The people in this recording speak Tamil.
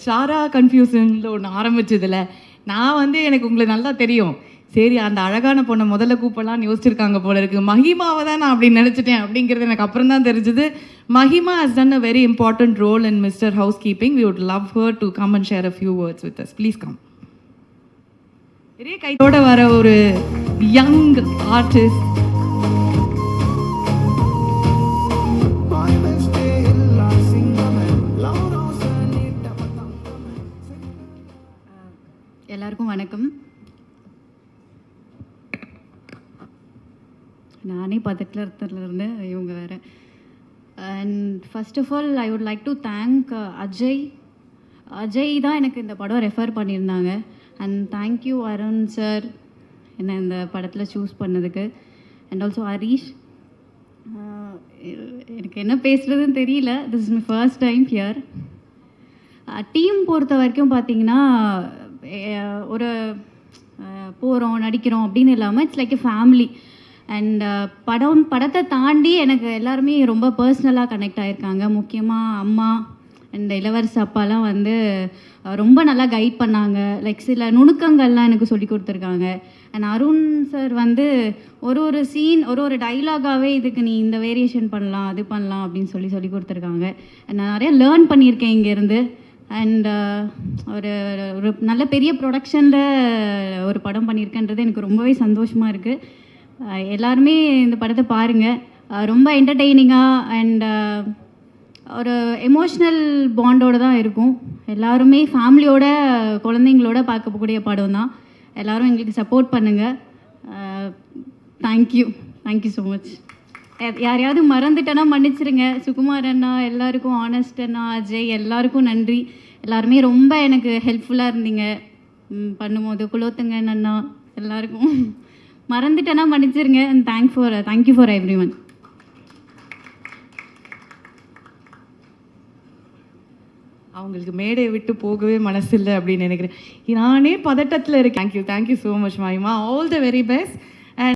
ஷாரா கன்ஃபியூஷன்ல ஒன்று ஆரம்பிச்சதுல நான் வந்து எனக்கு உங்களுக்கு நல்லா தெரியும். சரி அந்த அழகான பொண்ணை முதல்ல கூப்பிடலான்னு யோசிச்சிருக்காங்க போல இருக்கு. மஹிமாவை தான் நான் அப்படி நினச்சிட்டேன் அப்படிங்கிறது எனக்கு அப்புறம் தான் தெரிஞ்சுது. Mahima has done a very important role in mister house keeping. We would love her to come and share a few words with us. Please come. பெரிய கையோட வர ஒரு யங் ஆர்டிஸ்ட். எல்லாருக்கும் வணக்கம். நானே பதட்டத்தில் இருந்தேன், இவங்க வேறு. And first of all I would like to thank Ajay தான் எனக்கு இந்த படம் ரெஃபர் பண்ணியிருந்தாங்க. அண்ட் தேங்க்யூ அருண் சார் என்னை இந்த படத்தில் சூஸ் பண்ணதுக்கு. And also Harish. எனக்கு என்ன பேசுகிறதுன்னு தெரியல. This is my first time here. Team பொறுத்த வரைக்கும் பார்த்தீங்கன்னா ஒரு போகிறோம் நடிக்கிறோம் அப்படின்னு இல்லாமல் it's like a family. And படத்தை தாண்டி எனக்கு எல்லாருமே ரொம்ப பர்சனலாக கனெக்ட் ஆகியிருக்காங்க. முக்கியமாக அம்மா அண்ட் இளவரசி அப்பாலாம் வந்து ரொம்ப நல்லா கைட் பண்ணாங்க. லைக் சில நுணுக்கங்கள்லாம் எனக்கு சொல்லி கொடுத்துருக்காங்க. அண்ட் அருண் சார் வந்து ஒரு சீன் ஒரு டைலாகாகவே இதுக்கு நீ இந்த வேரியேஷன் பண்ணலாம் அது பண்ணலாம் அப்படின்னு சொல்லி கொடுத்துருக்காங்க. நான் நிறைய லேர்ன் பண்ணியிருக்கேன் இங்கேருந்து. அண்ட் ஒரு ஒரு நல்ல பெரிய ப்ரொடக்ஷனில் ஒரு படம் பண்ணியிருக்கேன்றது எனக்கு ரொம்பவே சந்தோஷமாக இருக்குது. எல்லாருமே இந்த படத்தை பாருங்கள். ரொம்ப என்டர்டெய்னிங்காக அண்ட் ஒரு எமோஷ்னல் பாண்டோடு தான் இருக்கும். எல்லாருமே ஃபேமிலியோட குழந்தைங்களோட பார்க்கக்கூடிய படம் தான். எல்லோரும் எங்களுக்கு சப்போர்ட் பண்ணுங்கள். Thank you so much. யாரையாவது மறந்துட்டேன்னா மன்னிச்சிருங்க. சுகுமார் அண்ணா, எல்லாருக்கும், ஆனஸ்ட் அண்ணா, அஜய், எல்லாருக்கும் நன்றி. எல்லாருமே ரொம்ப எனக்கு ஹெல்ப்ஃபுல்லாக இருந்தீங்க பண்ணும்போது. குலோத்துங்கன் அண்ணா, எல்லாருக்கும் மறந்துட்டேன்னா மன்னிச்சிருங்க. And thank you for every one. அவங்களுக்கு மேடையை விட்டு போகவே மனசு இல்லை அப்படின்னு நினைக்கிறேன். நானே பதட்டத்தில் இருக்கேன். Thank you so much Mahima. All the very best.